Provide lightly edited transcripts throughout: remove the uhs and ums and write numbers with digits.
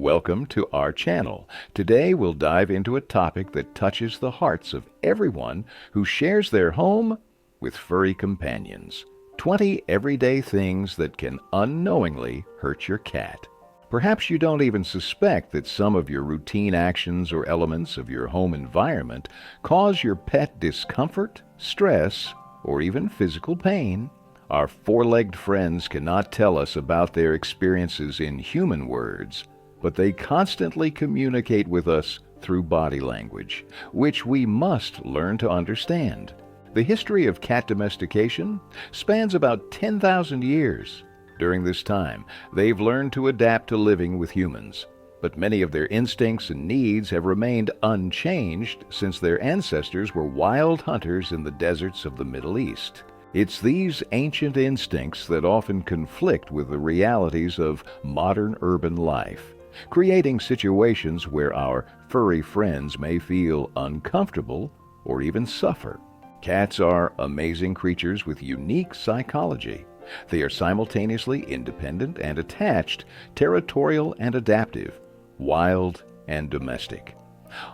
Welcome to our channel. Today we'll dive into a topic that touches the hearts of everyone who shares their home with furry companions. 20 everyday things that can unknowingly hurt your cat. Perhaps you don't even suspect that some of your routine actions or elements of your home environment cause your pet discomfort, stress, or even physical pain. Our four-legged friends cannot tell us about their experiences in human words, but they constantly communicate with us through body language, which we must learn to understand. The history of cat domestication spans about 10,000 years. During this time, they've learned to adapt to living with humans, but many of their instincts and needs have remained unchanged since their ancestors were wild hunters in the deserts of the Middle East. It's these ancient instincts that often conflict with the realities of modern urban life, creating situations where our furry friends may feel uncomfortable or even suffer. Cats are amazing creatures with unique psychology. They are simultaneously independent and attached, territorial and adaptive, wild and domestic.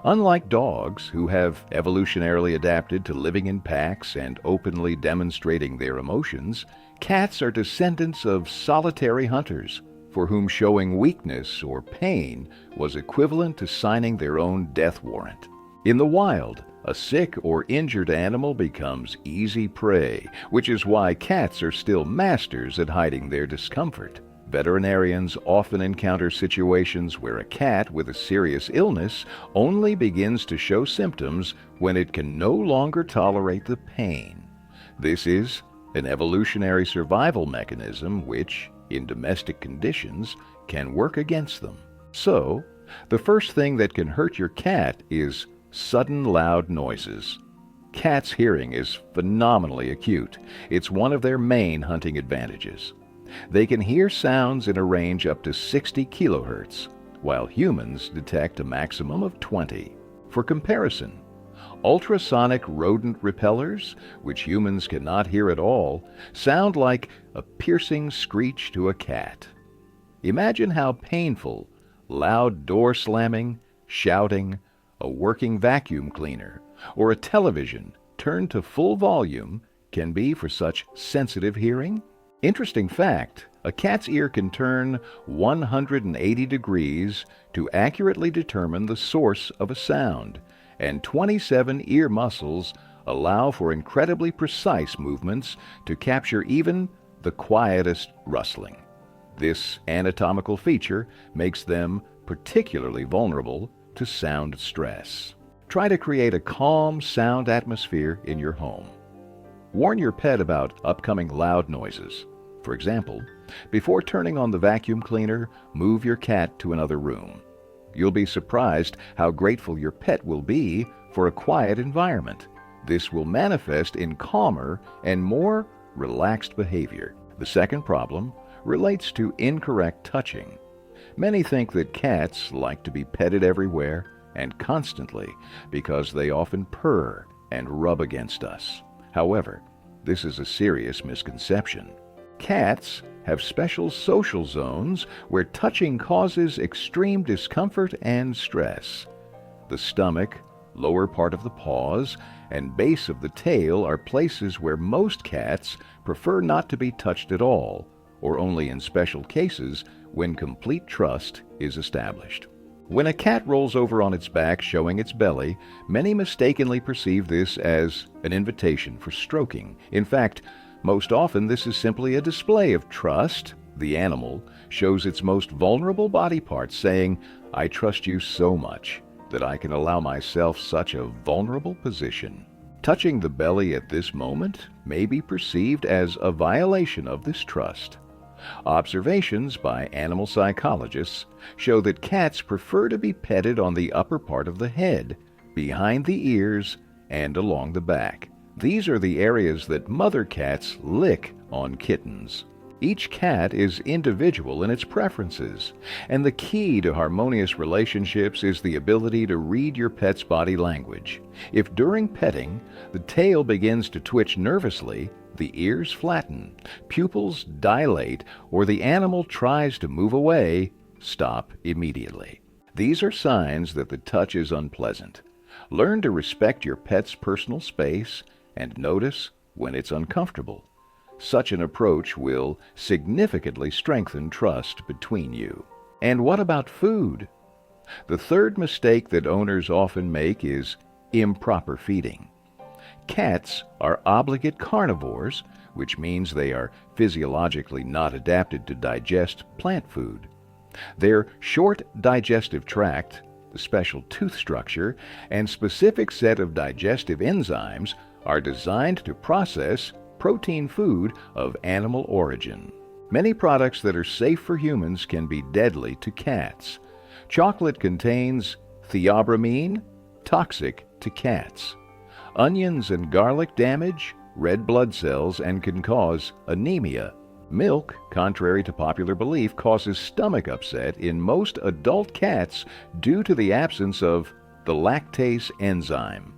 Unlike dogs, who have evolutionarily adapted to living in packs and openly demonstrating their emotions, cats are descendants of solitary hunters, for whom showing weakness or pain was equivalent to signing their own death warrant. In the wild, a sick or injured animal becomes easy prey, which is why cats are still masters at hiding their discomfort. Veterinarians often encounter situations where a cat with a serious illness only begins to show symptoms when it can no longer tolerate the pain. This is an evolutionary survival mechanism which, in domestic conditions, can work against them. So, the first thing that can hurt your cat is sudden loud noises. Cats' hearing is phenomenally acute. It's one of their main hunting advantages. They can hear sounds in a range up to 60 kilohertz, while humans detect a maximum of 20. For comparison, ultrasonic rodent repellers, which humans cannot hear at all, sound like a piercing screech to a cat. Imagine how painful loud door slamming, shouting, a working vacuum cleaner, or a television turned to full volume can be for such sensitive hearing. Interesting fact, a cat's ear can turn 180 degrees to accurately determine the source of a sound, and 27 ear muscles allow for incredibly precise movements to capture even the quietest rustling. This anatomical feature makes them particularly vulnerable to sound stress. Try to create a calm sound atmosphere in your home. Warn your pet about upcoming loud noises. For example, before turning on the vacuum cleaner, move your cat to another room. You'll be surprised how grateful your pet will be for a quiet environment. This will manifest in calmer and more relaxed behavior. The second problem relates to incorrect touching. Many think that cats like to be petted everywhere and constantly because they often purr and rub against us. However, this is a serious misconception. Cats have special social zones where touching causes extreme discomfort and stress. The stomach, lower part of the paws, and base of the tail are places where most cats prefer not to be touched at all, or only in special cases when complete trust is established. When a cat rolls over on its back showing its belly, many mistakenly perceive this as an invitation for stroking. In fact, most often this is simply a display of trust. The animal shows its most vulnerable body parts, saying, "I trust you so much that I can allow myself such a vulnerable position." Touching the belly at this moment may be perceived as a violation of this trust. Observations by animal psychologists show that cats prefer to be petted on the upper part of the head, behind the ears, and along the back. These are the areas that mother cats lick on kittens. Each cat is individual in its preferences, and the key to harmonious relationships is the ability to read your pet's body language. If during petting the tail begins to twitch nervously, the ears flatten, pupils dilate, or the animal tries to move away, stop immediately. These are signs that the touch is unpleasant. Learn to respect your pet's personal space and notice when it's uncomfortable. Such an approach will significantly strengthen trust between you. And what about food? The third mistake that owners often make is improper feeding. Cats are obligate carnivores, which means they are physiologically not adapted to digest plant food. Their short digestive tract, the special tooth structure, and specific set of digestive enzymes are designed to process protein food of animal origin. Many products that are safe for humans can be deadly to cats. Chocolate contains theobromine, toxic to cats. Onions and garlic damage red blood cells and can cause anemia. Milk, contrary to popular belief, causes stomach upset in most adult cats due to the absence of the lactase enzyme.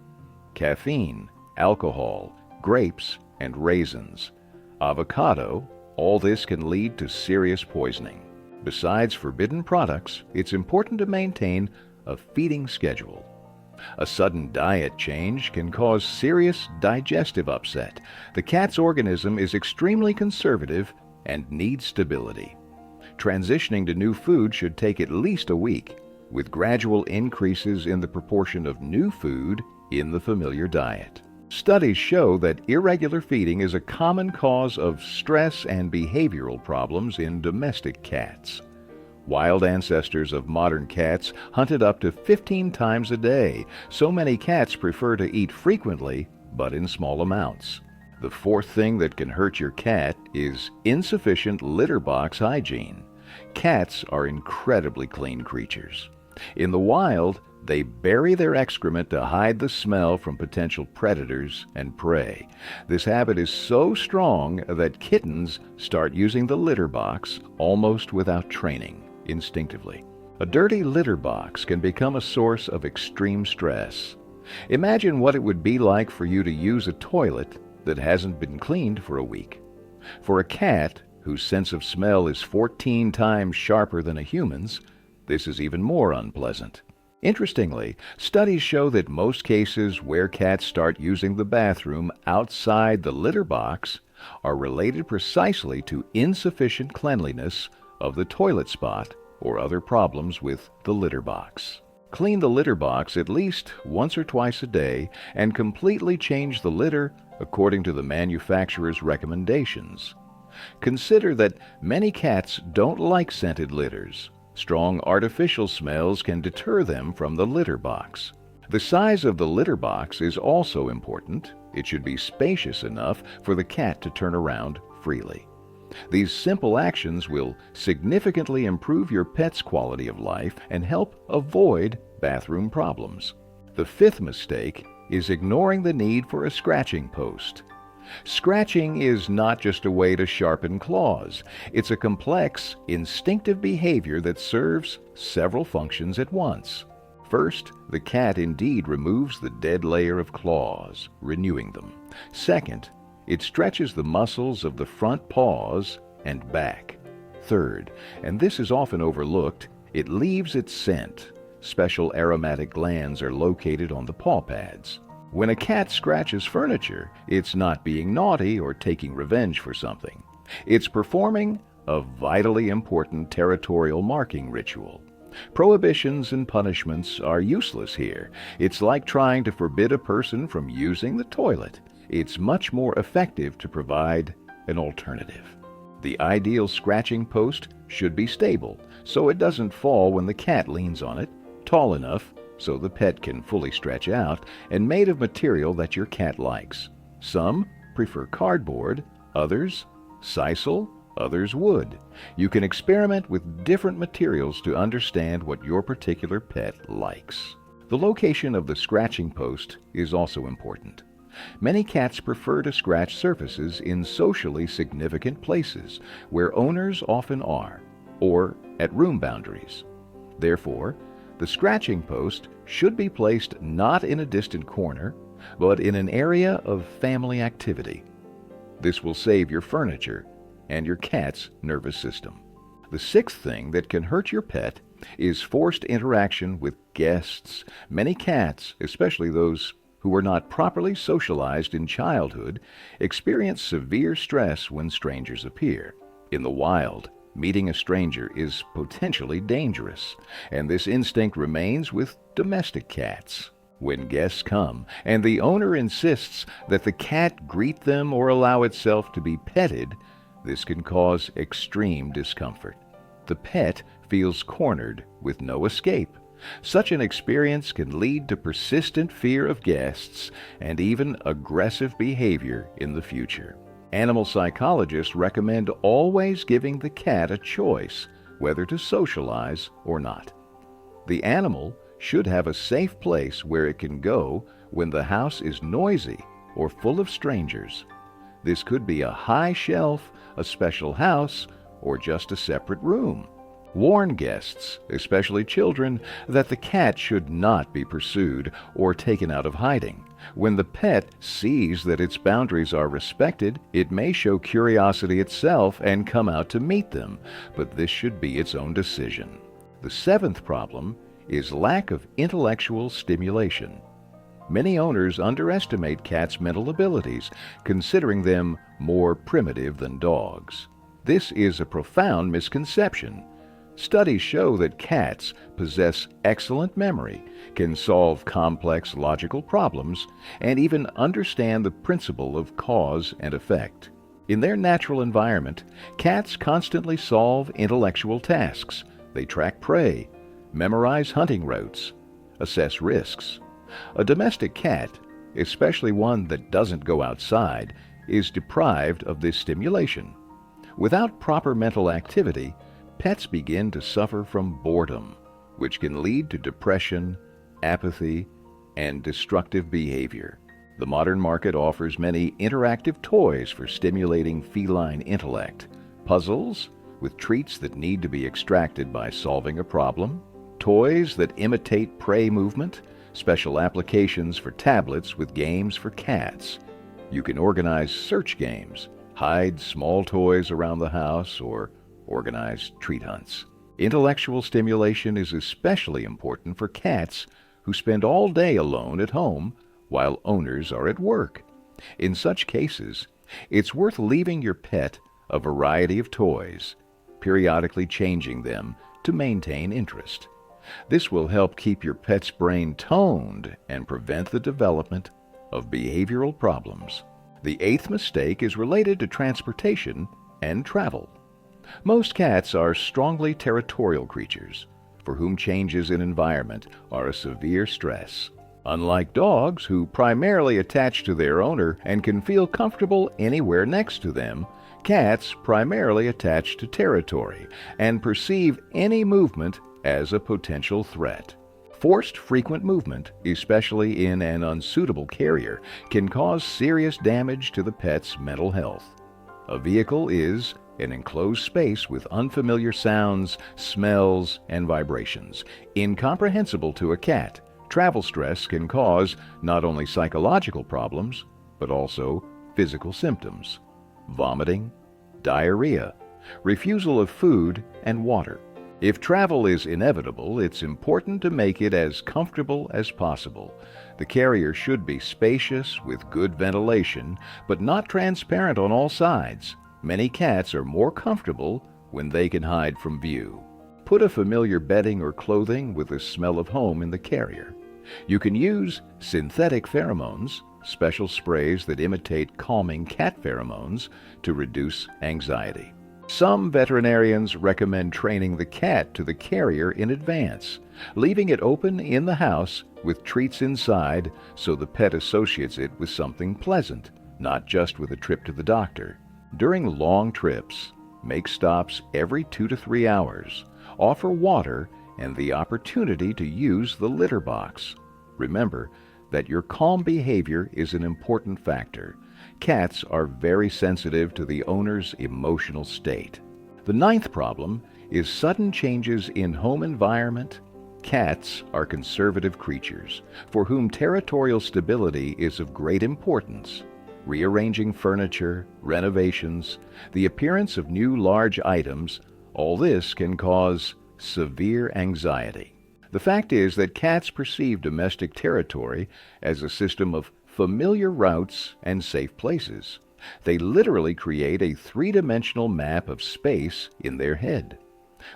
Caffeine, alcohol, grapes, and raisins. Avocado, all this can lead to serious poisoning. Besides forbidden products, it's important to maintain a feeding schedule. A sudden diet change can cause serious digestive upset. The cat's organism is extremely conservative and needs stability. Transitioning to new food should take at least a week, with gradual increases in the proportion of new food in the familiar diet. Studies show that irregular feeding is a common cause of stress and behavioral problems in domestic cats. Wild ancestors of modern cats hunted up to 15 times a day, so many cats prefer to eat frequently, but in small amounts. The fourth thing that can hurt your cat is insufficient litter box hygiene. Cats are incredibly clean creatures. In the wild, they bury their excrement to hide the smell from potential predators and prey. This habit is so strong that kittens start using the litter box almost without training, instinctively. A dirty litter box can become a source of extreme stress. Imagine what it would be like for you to use a toilet that hasn't been cleaned for a week. For a cat, whose sense of smell is 14 times sharper than a human's, this is even more unpleasant. Interestingly, studies show that most cases where cats start using the bathroom outside the litter box are related precisely to insufficient cleanliness of the toilet spot or other problems with the litter box. Clean the litter box at least once or twice a day and completely change the litter according to the manufacturer's recommendations. Consider that many cats don't like scented litters. Strong artificial smells can deter them from the litter box. The size of the litter box is also important. It should be spacious enough for the cat to turn around freely. These simple actions will significantly improve your pet's quality of life and help avoid bathroom problems. The fifth mistake is ignoring the need for a scratching post. Scratching is not just a way to sharpen claws. It's a complex, instinctive behavior that serves several functions at once. First, the cat indeed removes the dead layer of claws, renewing them. Second, it stretches the muscles of the front paws and back. Third, and this is often overlooked, it leaves its scent. Special aromatic glands are located on the paw pads. When a cat scratches furniture, it's not being naughty or taking revenge for something. It's performing a vitally important territorial marking ritual. Prohibitions and punishments are useless here. It's like trying to forbid a person from using the toilet. It's much more effective to provide an alternative. The ideal scratching post should be stable, so it doesn't fall when the cat leans on it, tall enough so the pet can fully stretch out, and made of material that your cat likes. Some prefer cardboard, others sisal, others wood. You can experiment with different materials to understand what your particular pet likes. The location of the scratching post is also important. Many cats prefer to scratch surfaces in socially significant places, where owners often are, or at room boundaries. Therefore, the scratching post should be placed not in a distant corner, but in an area of family activity. This will save your furniture and your cat's nervous system. The sixth thing that can hurt your pet is forced interaction with guests. Many cats, especially those who were not properly socialized in childhood, experience severe stress when strangers appear. In the wild, meeting a stranger is potentially dangerous, and this instinct remains with domestic cats. When guests come and the owner insists that the cat greet them or allow itself to be petted, this can cause extreme discomfort. The pet feels cornered with no escape. Such an experience can lead to persistent fear of guests and even aggressive behavior in the future. Animal psychologists recommend always giving the cat a choice whether to socialize or not. The animal should have a safe place where it can go when the house is noisy or full of strangers. This could be a high shelf, a special house, or just a separate room. Warn guests, especially children, that the cat should not be pursued or taken out of hiding. When the pet sees that its boundaries are respected, it may show curiosity itself and come out to meet them, but this should be its own decision. The seventh problem is lack of intellectual stimulation. Many owners underestimate cats' mental abilities, considering them more primitive than dogs. This is a profound misconception. Studies show that cats possess excellent memory, can solve complex logical problems, and even understand the principle of cause and effect. In their natural environment, cats constantly solve intellectual tasks. They track prey, memorize hunting routes, assess risks. A domestic cat, especially one that doesn't go outside, is deprived of this stimulation. Without proper mental activity, pets begin to suffer from boredom, which can lead to depression, apathy, and destructive behavior. The modern market offers many interactive toys for stimulating feline intellect, puzzles with treats that need to be extracted by solving a problem, toys that imitate prey movement, special applications for tablets with games for cats. You can organize search games, hide small toys around the house, or organize treat hunts. Intellectual stimulation is especially important for cats who spend all day alone at home while owners are at work. In such cases, it's worth leaving your pet a variety of toys, periodically changing them to maintain interest. This will help keep your pet's brain toned and prevent the development of behavioral problems. The eighth mistake is related to transportation and travel. Most cats are strongly territorial creatures, for whom changes in environment are a severe stress. Unlike dogs, who primarily attach to their owner and can feel comfortable anywhere next to them, cats primarily attach to territory and perceive any movement as a potential threat. Forced frequent movement, especially in an unsuitable carrier, can cause serious damage to the pet's mental health. A vehicle is an enclosed space with unfamiliar sounds, smells, and vibrations. Incomprehensible to a cat, travel stress can cause not only psychological problems, but also physical symptoms: vomiting, diarrhea, refusal of food and water. If travel is inevitable, it's important to make it as comfortable as possible. The carrier should be spacious with good ventilation, but not transparent on all sides. Many cats are more comfortable when they can hide from view. Put a familiar bedding or clothing with the smell of home in the carrier. You can use synthetic pheromones, special sprays that imitate calming cat pheromones, to reduce anxiety. Some veterinarians recommend training the cat to the carrier in advance, leaving it open in the house with treats inside so the pet associates it with something pleasant, not just with a trip to the doctor. During long trips, make stops every 2 to 3 hours. Offer water and the opportunity to use the litter box. Remember that your calm behavior is an important factor. Cats are very sensitive to the owner's emotional state. The ninth problem is sudden changes in home environment. Cats are conservative creatures for whom territorial stability is of great importance. Rearranging furniture, renovations, the appearance of new large items All this can cause severe anxiety. The fact is that cats perceive domestic territory as a system of familiar routes and safe places. They literally create a three-dimensional map of space in their head.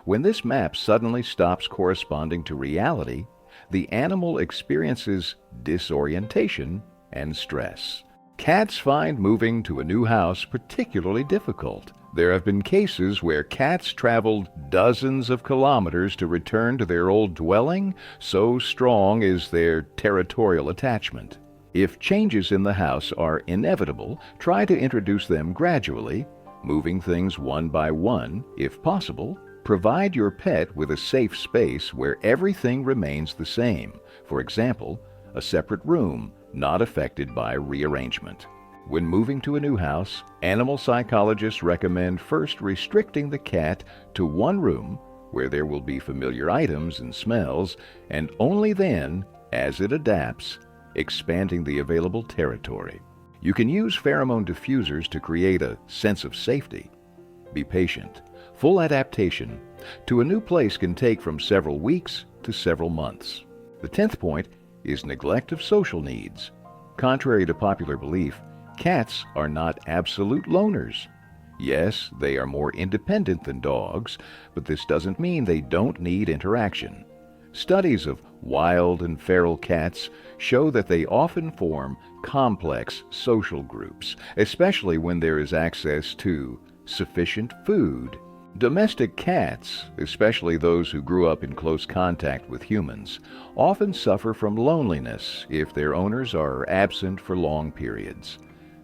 When this map suddenly stops corresponding to reality, the animal experiences disorientation and stress. Cats find moving to a new house particularly difficult. There have been cases where cats traveled dozens of kilometers to return to their old dwelling, so strong is their territorial attachment. If changes in the house are inevitable, try to introduce them gradually, moving things one by one, if possible. Provide your pet with a safe space where everything remains the same. For example, a separate room not affected by rearrangement. When moving to a new house, animal psychologists recommend first restricting the cat to one room where there will be familiar items and smells, and only then, as it adapts, expanding the available territory. You can use pheromone diffusers to create a sense of safety. Be patient. Full adaptation to a new place can take from several weeks to several months. The 10th point is neglect of social needs. Contrary to popular belief, cats are not absolute loners. Yes, they are more independent than dogs, but this doesn't mean they don't need interaction. Studies of wild and feral cats show that they often form complex social groups, especially when there is access to sufficient food. Domestic cats, especially those who grew up in close contact with humans, often suffer from loneliness if their owners are absent for long periods.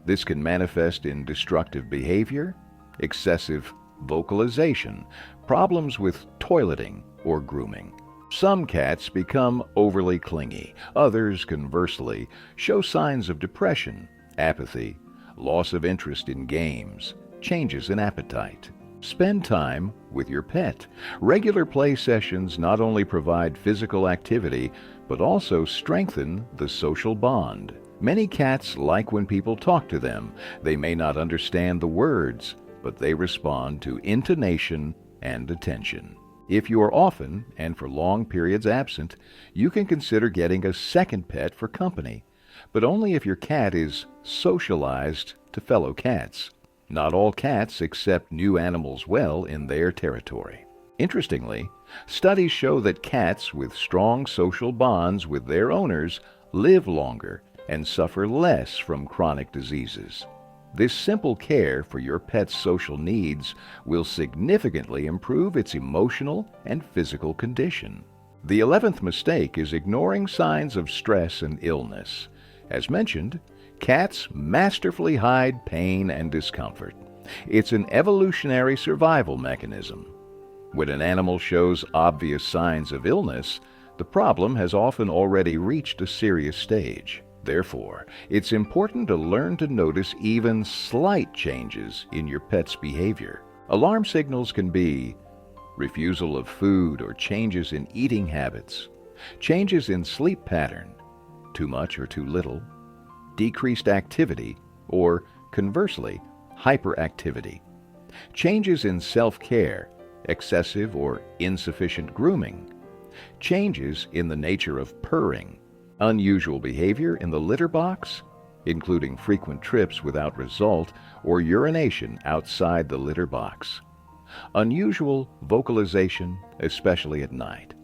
This can manifest in destructive behavior, excessive vocalization, problems with toileting or grooming. Some cats become overly clingy. Others, conversely, show signs of depression, apathy, loss of interest in games, changes in appetite. Spend time with your pet. Regular play sessions not only provide physical activity, but also strengthen the social bond. Many cats like when people talk to them. They may not understand the words, but they respond to intonation and attention. If you are often and for long periods absent, you can consider getting a second pet for company, but only if your cat is socialized to fellow cats. Not all cats accept new animals well in their territory. Interestingly, studies show that cats with strong social bonds with their owners live longer and suffer less from chronic diseases. This simple care for your pet's social needs will significantly improve its emotional and physical condition. The 11th mistake is ignoring signs of stress and illness. As mentioned, cats masterfully hide pain and discomfort. It's an evolutionary survival mechanism. When an animal shows obvious signs of illness, the problem has often already reached a serious stage. Therefore, it's important to learn to notice even slight changes in your pet's behavior. Alarm signals can be refusal of food or changes in eating habits, changes in sleep pattern, too much or too little, decreased activity, or conversely, hyperactivity, changes in self-care, excessive or insufficient grooming, changes in the nature of purring, unusual behavior in the litter box, including frequent trips without result or urination outside the litter box, unusual vocalization, especially at night,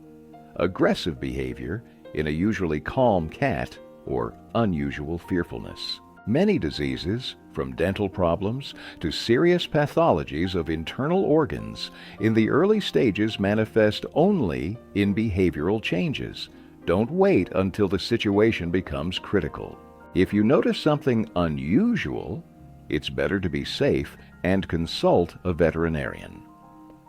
aggressive behavior in a usually calm cat, or unusual fearfulness. Many diseases, from dental problems to serious pathologies of internal organs, in the early stages manifest only in behavioral changes. Don't wait until the situation becomes critical. If you notice something unusual, it's better to be safe and consult a veterinarian.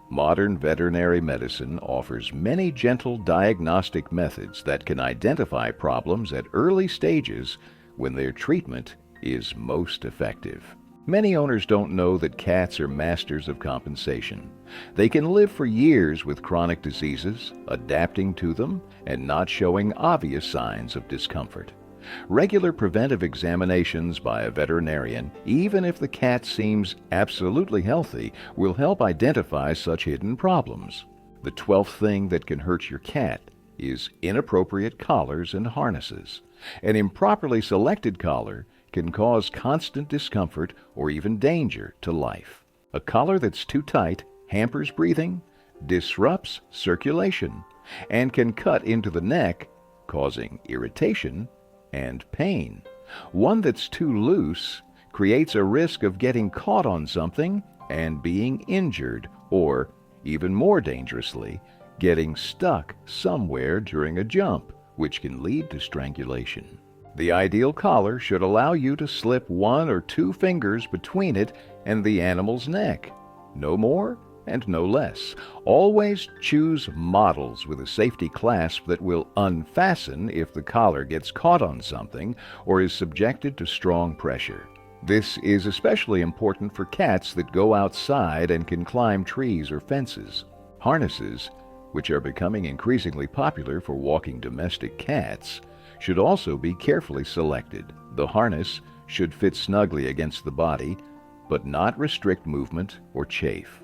Modern veterinary medicine offers many gentle diagnostic methods that can identify problems at early stages when their treatment is most effective. Many owners don't know that cats are masters of compensation. They can live for years with chronic diseases, adapting to them, and not showing obvious signs of discomfort. Regular preventive examinations by a veterinarian, even if the cat seems absolutely healthy, will help identify such hidden problems. The 12th thing that can hurt your cat is inappropriate collars and harnesses. An improperly selected collar can cause constant discomfort or even danger to life. A collar that's too tight hampers breathing, disrupts circulation, and can cut into the neck, causing irritation and pain. One that's too loose creates a risk of getting caught on something and being injured, or, even more dangerously, getting stuck somewhere during a jump, which can lead to strangulation. The ideal collar should allow you to slip 1 or 2 fingers between it and the animal's neck. No more and no less. Always choose models with a safety clasp that will unfasten if the collar gets caught on something or is subjected to strong pressure. This is especially important for cats that go outside and can climb trees or fences. Harnesses, which are becoming increasingly popular for walking domestic cats, should also be carefully selected. The harness should fit snugly against the body, but not restrict movement or chafe.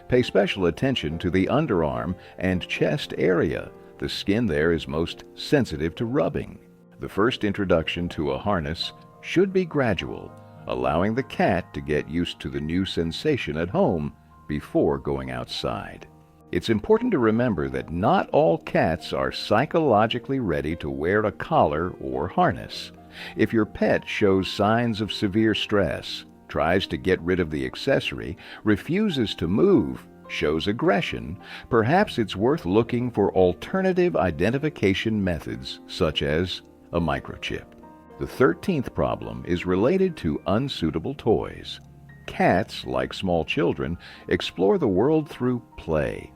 Pay special attention to the underarm and chest area. The skin there is most sensitive to rubbing. The first introduction to a harness should be gradual, allowing the cat to get used to the new sensation at home before going outside. It's important to remember that not all cats are psychologically ready to wear a collar or harness. If your pet shows signs of severe stress, tries to get rid of the accessory, refuses to move, shows aggression, perhaps it's worth looking for alternative identification methods such as a microchip. The 13th problem is related to unsuitable toys. Cats, like small children, explore the world through play.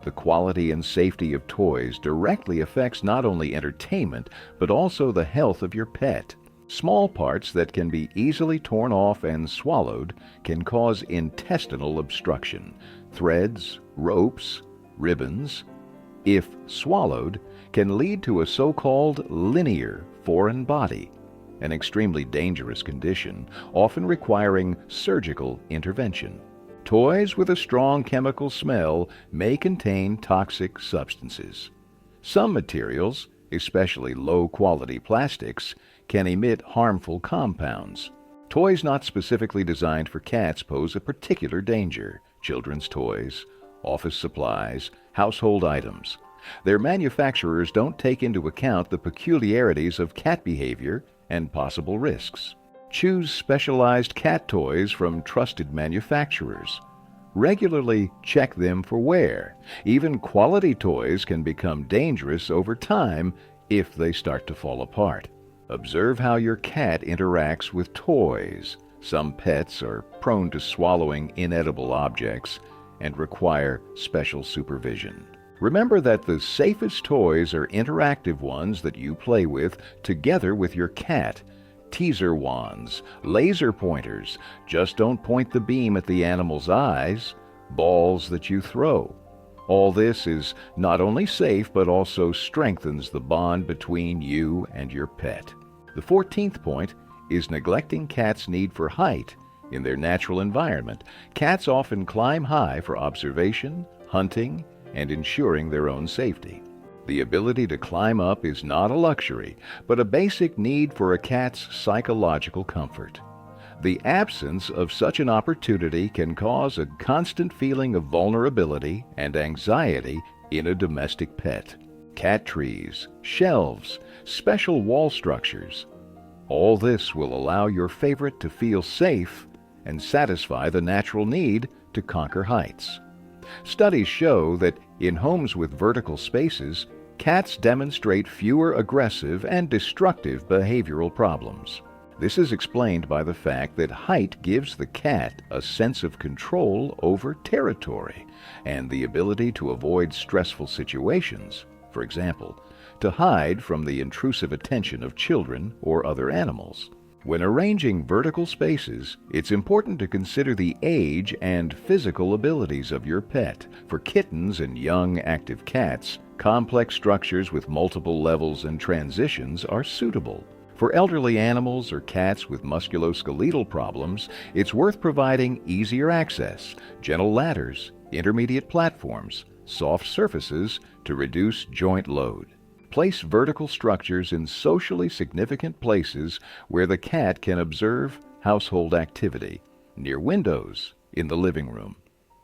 The quality and safety of toys directly affects not only entertainment, but also the health of your pet. Small parts that can be easily torn off and swallowed can cause intestinal obstruction. Threads, ropes, ribbons, if swallowed, can lead to a so-called linear foreign body, an extremely dangerous condition, often requiring surgical intervention. Toys with a strong chemical smell may contain toxic substances. Some materials, especially low-quality plastics, can emit harmful compounds. Toys not specifically designed for cats pose a particular danger. Children's toys, office supplies, household items. Their manufacturers don't take into account the peculiarities of cat behavior and possible risks. Choose specialized cat toys from trusted manufacturers. Regularly check them for wear. Even quality toys can become dangerous over time if they start to fall apart. Observe how your cat interacts with toys. Some pets are prone to swallowing inedible objects and require special supervision. Remember that the safest toys are interactive ones that you play with together with your cat. Teaser wands, laser pointers, just don't point the beam at the animal's eyes, balls that you throw. All this is not only safe but also strengthens the bond between you and your pet. The 14th point is neglecting cats' need for height in their natural environment. Cats often climb high for observation, hunting, and ensuring their own safety. The ability to climb up is not a luxury, but a basic need for a cat's psychological comfort. The absence of such an opportunity can cause a constant feeling of vulnerability and anxiety in a domestic pet. Cat trees, shelves, special wall structures. All this will allow your favorite to feel safe and satisfy the natural need to conquer heights. Studies show that in homes with vertical spaces, cats demonstrate fewer aggressive and destructive behavioral problems. This is explained by the fact that height gives the cat a sense of control over territory and the ability to avoid stressful situations, for example, to hide from the intrusive attention of children or other animals. When arranging vertical spaces, it's important to consider the age and physical abilities of your pet. For kittens and young, active cats, complex structures with multiple levels and transitions are suitable. For elderly animals or cats with musculoskeletal problems, it's worth providing easier access, gentle ladders, intermediate platforms, soft surfaces to reduce joint load. Place vertical structures in socially significant places where the cat can observe household activity, near windows, in the living room,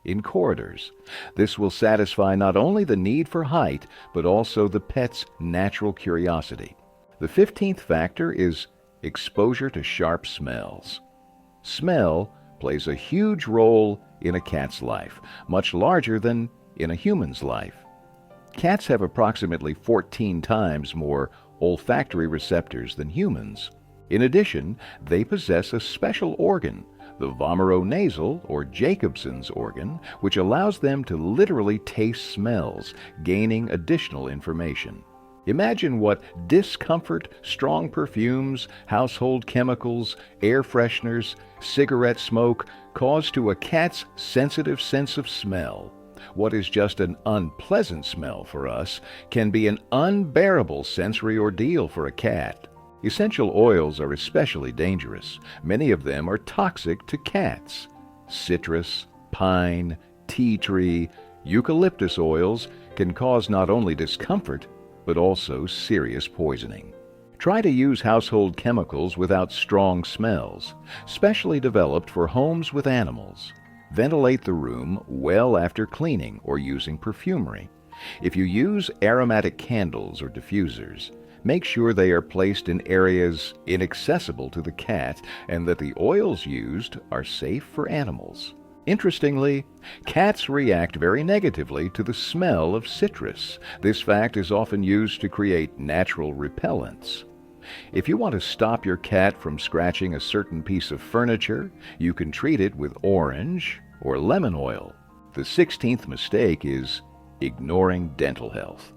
in corridors. This will satisfy not only the need for height, but also the pet's natural curiosity. The 15th factor is exposure to sharp smells. Smell plays a huge role in a cat's life, much larger than in a human's life. Cats have approximately 14 times more olfactory receptors than humans. In addition, they possess a special organ, the vomeronasal or Jacobson's organ, which allows them to literally taste smells, gaining additional information. Imagine what discomfort, strong perfumes, household chemicals, air fresheners, cigarette smoke cause to a cat's sensitive sense of smell. What is just an unpleasant smell for us can be an unbearable sensory ordeal for a cat. Essential oils are especially dangerous. Many of them are toxic to cats. Citrus, pine, tea tree, eucalyptus oils can cause not only discomfort, but also serious poisoning. Try to use household chemicals without strong smells, specially developed for homes with animals. Ventilate the room well after cleaning or using perfumery. If you use aromatic candles or diffusers, make sure they are placed in areas inaccessible to the cat and that the oils used are safe for animals. Interestingly, cats react very negatively to the smell of citrus. This fact is often used to create natural repellents. If you want to stop your cat from scratching a certain piece of furniture, you can treat it with orange or lemon oil. The 16th mistake is ignoring dental health.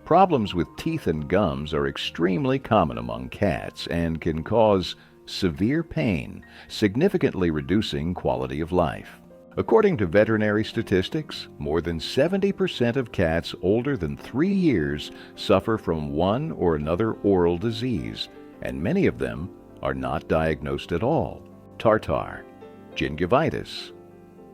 Problems with teeth and gums are extremely common among cats and can cause severe pain, significantly reducing quality of life. According to veterinary statistics, more than 70% of cats older than 3 years suffer from one or another oral disease, and many of them are not diagnosed at all. Tartar, gingivitis,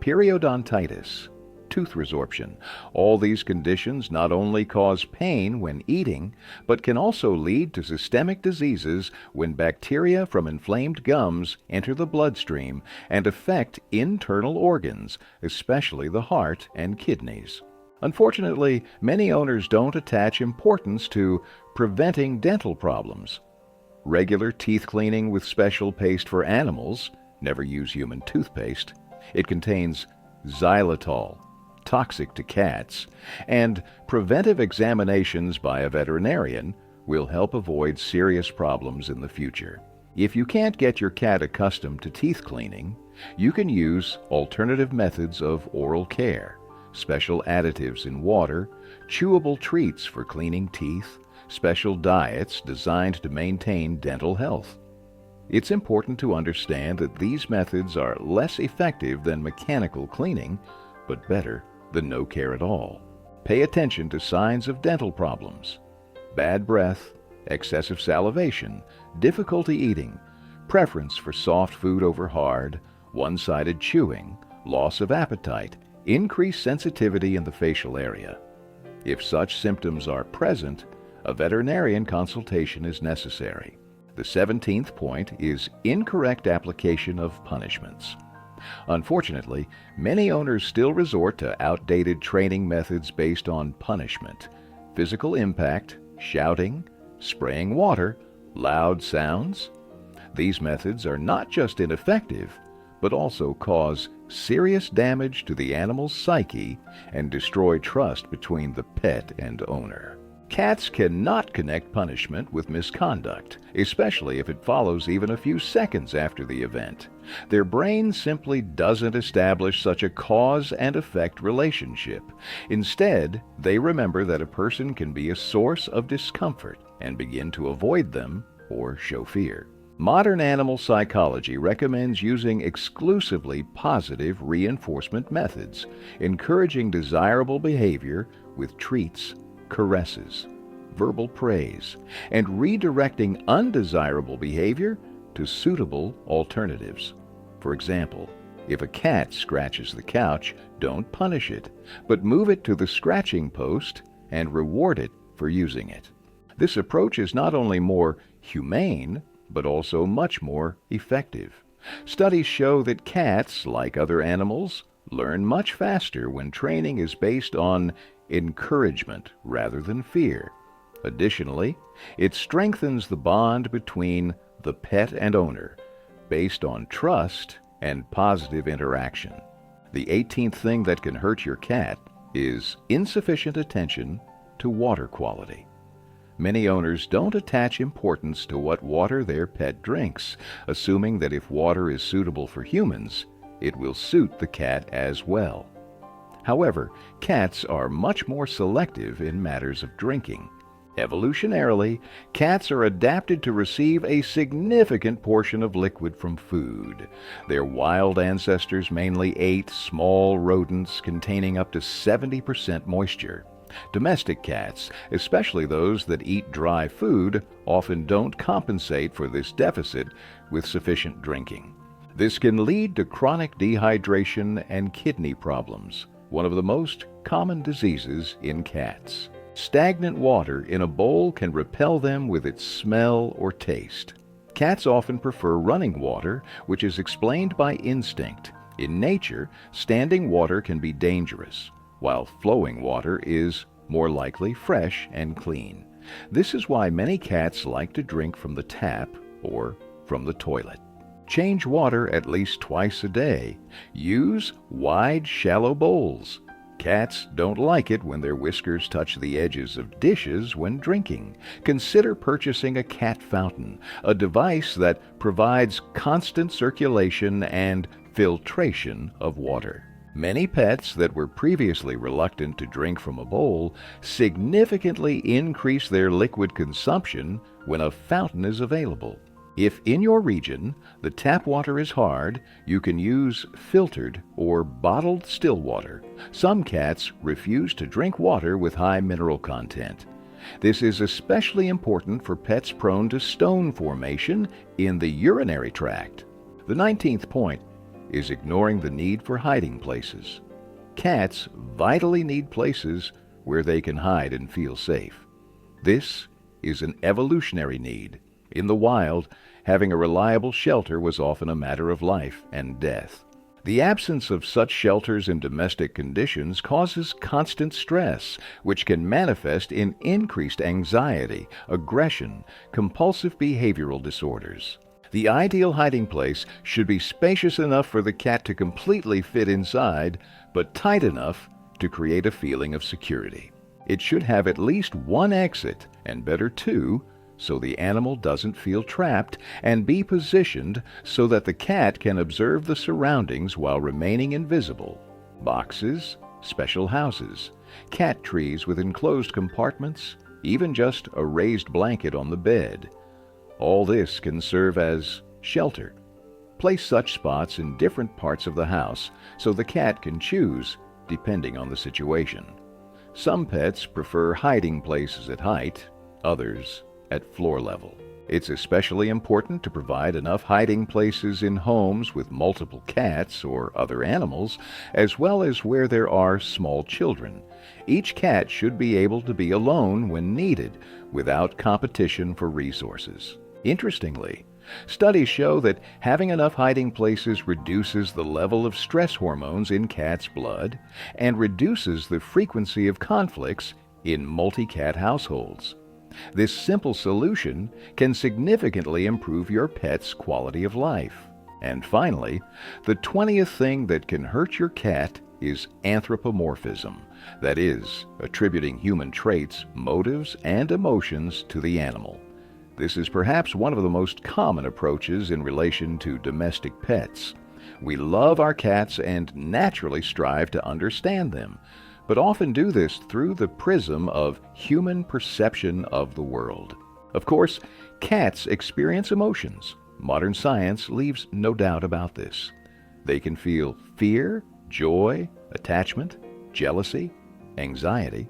periodontitis, tooth resorption. All these conditions not only cause pain when eating, but can also lead to systemic diseases when bacteria from inflamed gums enter the bloodstream and affect internal organs, especially the heart and kidneys. Unfortunately, many owners don't attach importance to preventing dental problems. Regular teeth cleaning with special paste for animals, never use human toothpaste. It contains xylitol, toxic to cats, and preventive examinations by a veterinarian will help avoid serious problems in the future. If you can't get your cat accustomed to teeth cleaning, you can use alternative methods of oral care, special additives in water, chewable treats for cleaning teeth, special diets designed to maintain dental health. It's important to understand that these methods are less effective than mechanical cleaning, but better than no care at all. Pay attention to signs of dental problems: bad breath, excessive salivation, difficulty eating, preference for soft food over hard, one-sided chewing, loss of appetite, increased sensitivity in the facial area. If such symptoms are present, a veterinarian consultation is necessary. The 17th point is incorrect application of punishments. Unfortunately, many owners still resort to outdated training methods based on punishment, physical impact, shouting, spraying water, loud sounds. These methods are not just ineffective, but also cause serious damage to the animal's psyche and destroy trust between the pet and owner. Cats cannot connect punishment with misconduct, especially if it follows even a few seconds after the event. Their brain simply doesn't establish such a cause and effect relationship. Instead, they remember that a person can be a source of discomfort and begin to avoid them or show fear. Modern animal psychology recommends using exclusively positive reinforcement methods, encouraging desirable behavior with treats, caresses, verbal praise, and redirecting undesirable behavior to suitable alternatives. For example, if a cat scratches the couch, don't punish it, but move it to the scratching post and reward it for using it. This approach is not only more humane, but also much more effective. Studies show that cats, like other animals, learn much faster when training is based on encouragement rather than fear. Additionally, it strengthens the bond between the pet and owner, based on trust and positive interaction. The 18th thing that can hurt your cat is insufficient attention to water quality. Many owners don't attach importance to what water their pet drinks, assuming that if water is suitable for humans, it will suit the cat as well. However, cats are much more selective in matters of drinking. Evolutionarily, cats are adapted to receive a significant portion of liquid from food. Their wild ancestors mainly ate small rodents containing up to 70% moisture. Domestic cats, especially those that eat dry food, often don't compensate for this deficit with sufficient drinking. This can lead to chronic dehydration and kidney problems, one of the most common diseases in cats. Stagnant water in a bowl can repel them with its smell or taste. Cats often prefer running water, which is explained by instinct. In nature, standing water can be dangerous, while flowing water is more likely fresh and clean. This is why many cats like to drink from the tap or from the toilet. Change water at least twice a day. Use wide, shallow bowls. Cats don't like it when their whiskers touch the edges of dishes when drinking. Consider purchasing a cat fountain, a device that provides constant circulation and filtration of water. Many pets that were previously reluctant to drink from a bowl significantly increase their liquid consumption when a fountain is available. If in your region the tap water is hard, you can use filtered or bottled still water. Some cats refuse to drink water with high mineral content. This is especially important for pets prone to stone formation in the urinary tract. The 19th point is ignoring the need for hiding places. Cats vitally need places where they can hide and feel safe. This is an evolutionary need. In the wild, having a reliable shelter was often a matter of life and death. The absence of such shelters in domestic conditions causes constant stress, which can manifest in increased anxiety, aggression, compulsive behavioral disorders. The ideal hiding place should be spacious enough for the cat to completely fit inside, but tight enough to create a feeling of security. It should have at least one exit, and better two, so the animal doesn't feel trapped, and be positioned so that the cat can observe the surroundings while remaining invisible. Boxes, special houses, cat trees with enclosed compartments, even just a raised blanket on the bed. All this can serve as shelter. Place such spots in different parts of the house so the cat can choose depending on the situation. Some pets prefer hiding places at height, others at floor level. It's especially important to provide enough hiding places in homes with multiple cats or other animals, as well as where there are small children. Each cat should be able to be alone when needed, without competition for resources. Interestingly, studies show that having enough hiding places reduces the level of stress hormones in cats' blood and reduces the frequency of conflicts in multi-cat households. This simple solution can significantly improve your pet's quality of life. And finally, the 20th thing that can hurt your cat is anthropomorphism, that is, attributing human traits, motives, and emotions to the animal. This is perhaps one of the most common approaches in relation to domestic pets. We love our cats and naturally strive to understand them, but often do this through the prism of human perception of the world. Of course, cats experience emotions, Modern science leaves no doubt about this. They can feel fear, joy, attachment, jealousy, anxiety,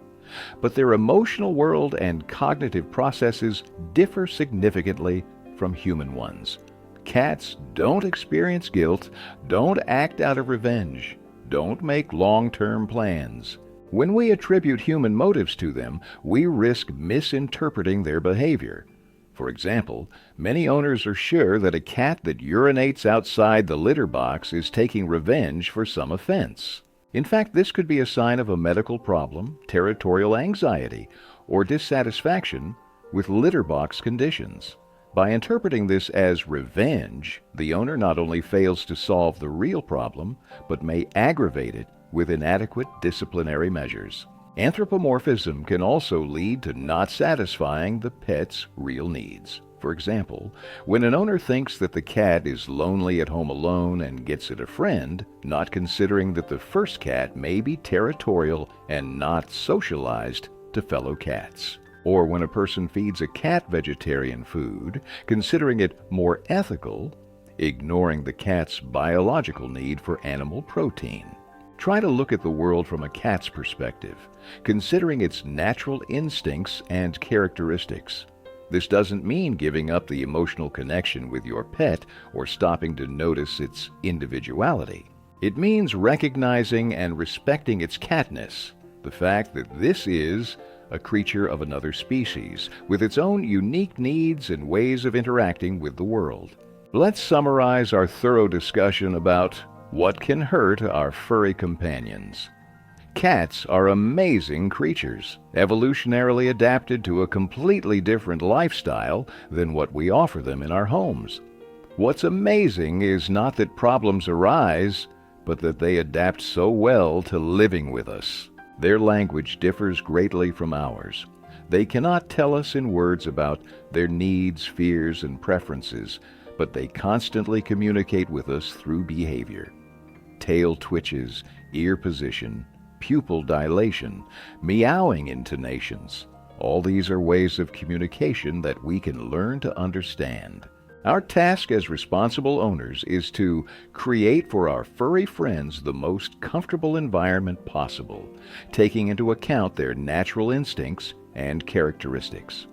but their emotional world and cognitive processes differ significantly from human ones. Cats don't experience guilt, don't act out of revenge, don't make long-term plans. When we attribute human motives to them, we risk misinterpreting their behavior. For example, many owners are sure that a cat that urinates outside the litter box is taking revenge for some offense. In fact, this could be a sign of a medical problem, territorial anxiety, or dissatisfaction with litter box conditions. By interpreting this as revenge, the owner not only fails to solve the real problem, but may aggravate it with inadequate disciplinary measures. Anthropomorphism can also lead to not satisfying the pet's real needs. For example, when an owner thinks that the cat is lonely at home alone and gets it a friend, not considering that the first cat may be territorial and not socialized to fellow cats. Or when a person feeds a cat vegetarian food, considering it more ethical, ignoring the cat's biological need for animal protein. Try to look at the world from a cat's perspective, considering its natural instincts and characteristics. This doesn't mean giving up the emotional connection with your pet or stopping to notice its individuality. It means recognizing and respecting its catness, the fact that this is a creature of another species, with its own unique needs and ways of interacting with the world. Let's summarize our thorough discussion about what can hurt our furry companions. Cats are amazing creatures, evolutionarily adapted to a completely different lifestyle than what we offer them in our homes. What's amazing is not that problems arise, but that they adapt so well to living with us. Their language differs greatly from ours. They cannot tell us in words about their needs, fears, and preferences, but they constantly communicate with us through behavior. Tail twitches, ear position, pupil dilation, meowing intonations. All these are ways of communication that we can learn to understand. Our task as responsible owners is to create for our furry friends the most comfortable environment possible, taking into account their natural instincts and characteristics.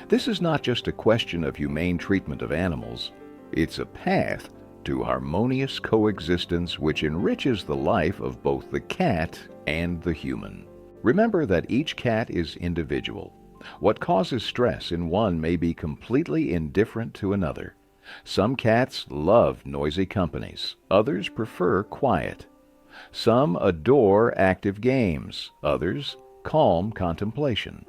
This is not just a question of humane treatment of animals. It's a path to harmonious coexistence which enriches the life of both the cat and the human. Remember that each cat is individual. What causes stress in one may be completely indifferent to another. Some cats love noisy companies. Others prefer quiet. Some adore active games. Others, calm contemplation.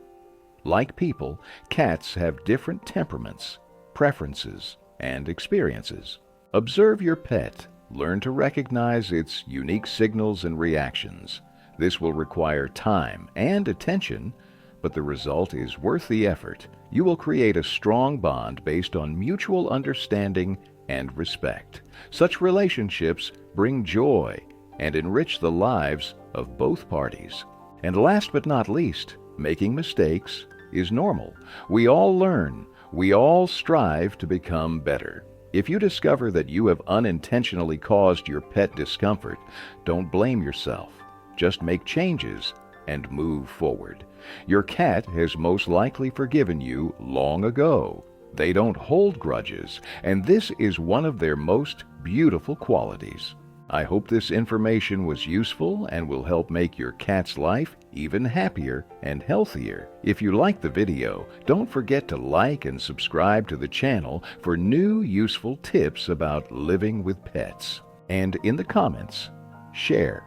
Like people, cats have different temperaments, preferences, and experiences. Observe your pet. Learn to recognize its unique signals and reactions. This will require time and attention, but the result is worth the effort. You will create a strong bond based on mutual understanding and respect. Such relationships bring joy and enrich the lives of both parties. And last but not least, making mistakes is normal. We all learn. We all strive to become better. If you discover that you have unintentionally caused your pet discomfort, don't blame yourself. Just make changes and move forward. Your cat has most likely forgiven you long ago. They don't hold grudges, and this is one of their most beautiful qualities. I hope this information was useful and will help make your cat's life even happier and healthier. If you liked the video, don't forget to like and subscribe to the channel for new useful tips about living with pets. And in the comments, share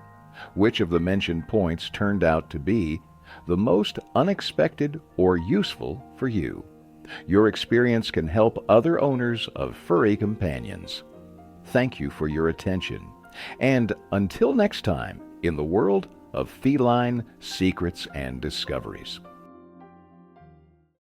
which of the mentioned points turned out to be the most unexpected or useful for you. Your experience can help other owners of furry companions. Thank you for your attention. And until next time, in the world of feline secrets and discoveries.